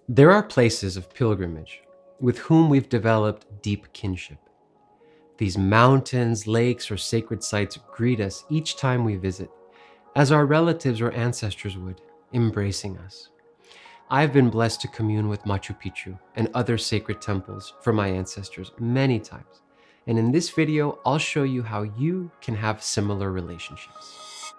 There are places of pilgrimage with whom we've developed deep kinship. These mountains, lakes, or sacred sites greet us each time we visit, as our relatives or ancestors would, embracing us. I've been blessed to commune with Machu Picchu and other sacred temples for my ancestors many times. And in this video, I'll show you how you can have similar relationships.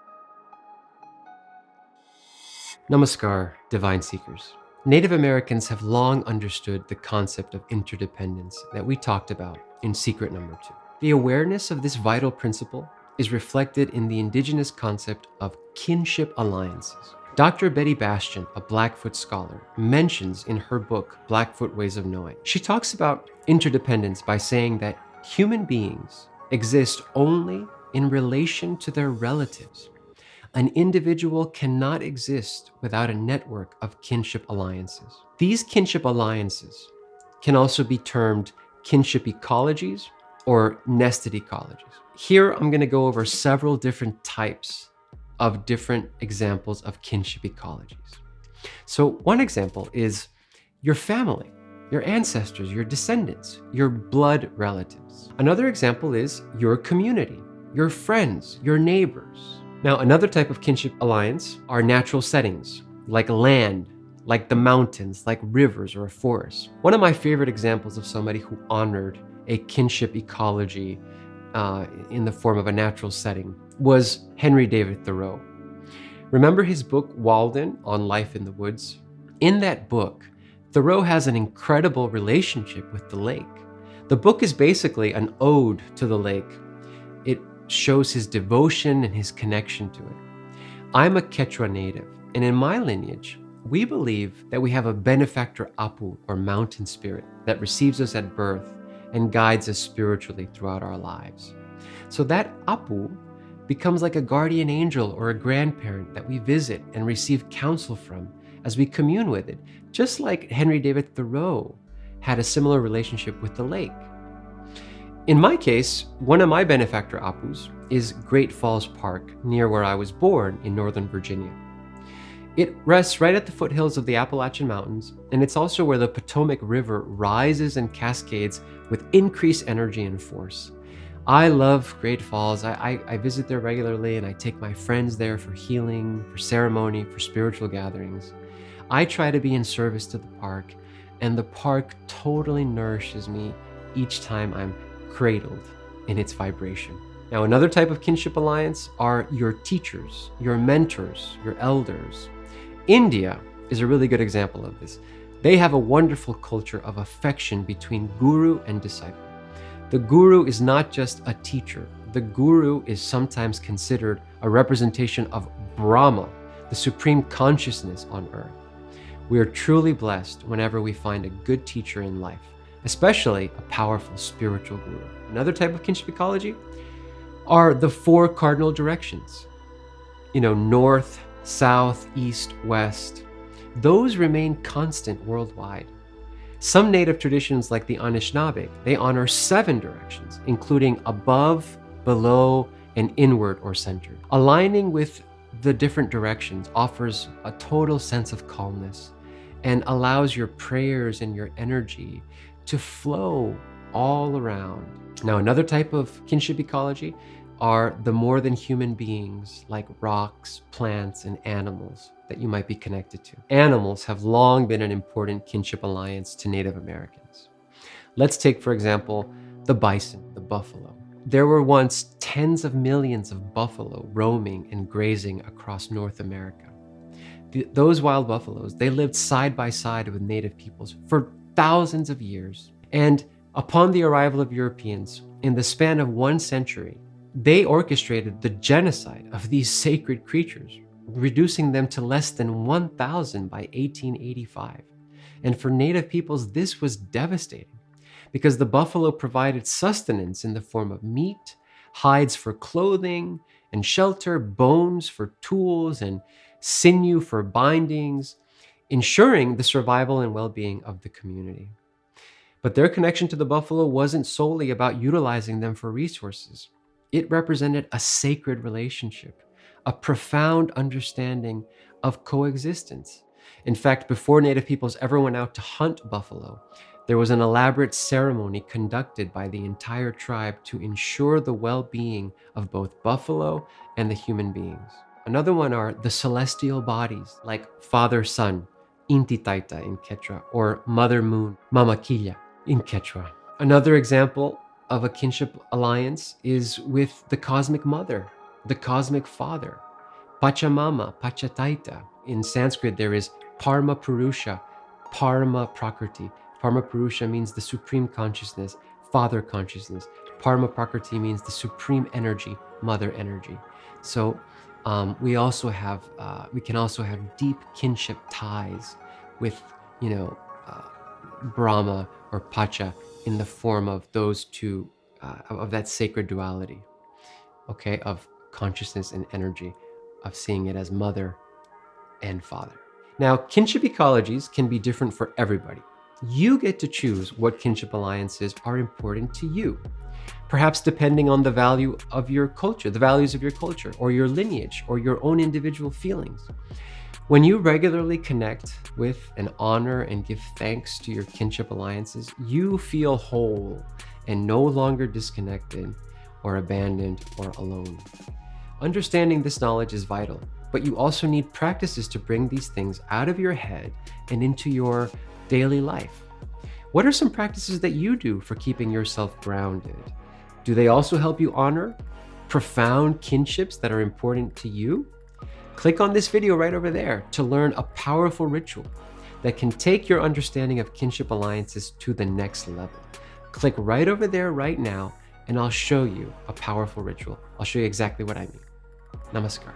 Namaskar, Divine Seekers. Native Americans have long understood the concept of interdependence that we talked about in secret number 2. The awareness of this vital principle is reflected in the Indigenous concept of kinship alliances. Dr. Betty Bastian, a Blackfoot scholar, mentions in her book, Blackfoot Ways of Knowing. She talks about interdependence by saying that human beings exist only in relation to their relatives. An individual cannot exist without a network of kinship alliances. These kinship alliances can also be termed kinship ecologies or nested ecologies. Here, I'm going to go over several different types of different examples of kinship ecologies. So one example is your family, your ancestors, your descendants, your blood relatives. Another example is your community, your friends, your neighbors. Now, another type of kinship alliance are natural settings, like land, like the mountains, like rivers or a forest. One of my favorite examples of somebody who honored a kinship ecology in the form of a natural setting was Henry David Thoreau. Remember his book, Walden, on Life in the Woods? In that book, Thoreau has an incredible relationship with the lake. The book is basically an ode to the lake. It shows his devotion and his connection to it. I'm a Quechua native, and in my lineage, we believe that we have a benefactor Apu, or mountain spirit, that receives us at birth and guides us spiritually throughout our lives. So that Apu becomes like a guardian angel or a grandparent that we visit and receive counsel from as we commune with it, just like Henry David Thoreau had a similar relationship with the lake. In my case, one of my benefactor Apus is Great Falls Park, near where I was born in Northern Virginia. It rests right at the foothills of the Appalachian Mountains, and it's also where the Potomac River rises and cascades with increased energy and force. I love Great Falls. I visit there regularly, and I take my friends there for healing, for ceremony, for spiritual gatherings. I try to be in service to the park, and the park totally nourishes me each time I'm cradled in its vibration. Now, another type of kinship alliance are your teachers, your mentors, your elders. India is a really good example of this. They have a wonderful culture of affection between guru and disciple. The guru is not just a teacher. The guru is sometimes considered a representation of Brahma, the supreme consciousness on earth. We are truly blessed whenever we find a good teacher in life, especially a powerful spiritual guru. Another type of kinship ecology are the 4 cardinal directions. North, south, east, west. Those remain constant worldwide. Some native traditions like the Anishinaabe, they honor 7 directions, including above, below, and inward or centered. Aligning with the different directions offers a total sense of calmness and allows your prayers and your energy to flow all around. Now, another type of kinship ecology are the more than human beings like rocks, plants, and animals that you might be connected to. Animals have long been an important kinship alliance to Native Americans. Let's take, for example, the bison, the buffalo. There were once tens of millions of buffalo roaming and grazing across North America. Those wild buffaloes, they lived side by side with Native peoples for thousands of years. And upon the arrival of Europeans, in the span of 1 century, they orchestrated the genocide of these sacred creatures, reducing them to less than 1,000 by 1885. And for Native peoples, this was devastating because the buffalo provided sustenance in the form of meat, hides for clothing and shelter, bones for tools, and sinew for bindings, ensuring the survival and well-being of the community. But their connection to the buffalo wasn't solely about utilizing them for resources. It represented a sacred relationship, a profound understanding of coexistence. In fact, before Native peoples ever went out to hunt buffalo, there was an elaborate ceremony conducted by the entire tribe to ensure the well-being of both buffalo and the human beings. Another one are the celestial bodies, like Father Sun, Inti Taita in Quechua, or Mother Moon, Mamakilla in Quechua. Another example of a kinship alliance is with the Cosmic Mother, the Cosmic Father, Pachamama, Pachataita. In Sanskrit, there is Parma Purusha, Parma Prakriti. Parma Purusha means the supreme consciousness, Father consciousness. Parma Prakriti means the supreme energy, Mother energy. So we can also have deep kinship ties with, Brahma or Pacha in the form of those two, of that sacred duality, okay, of consciousness and energy, of seeing it as mother and father. Now, kinship ecologies can be different for everybody. You get to choose what kinship alliances are important to you, perhaps depending on the value of your culture, the values of your culture, or your lineage, or your own individual feelings. When you regularly connect with and honor and give thanks to your kinship alliances, you feel whole and no longer disconnected or abandoned or alone. Understanding this knowledge is vital, but you also need practices to bring these things out of your head and into your daily life. What are some practices that you do for keeping yourself grounded? Do they also help you honor profound kinships that are important to you? Click on this video right over there to learn a powerful ritual that can take your understanding of kinship alliances to the next level. Click right over there right now, and I'll show you a powerful ritual. I'll show you exactly what I mean. Namaskar.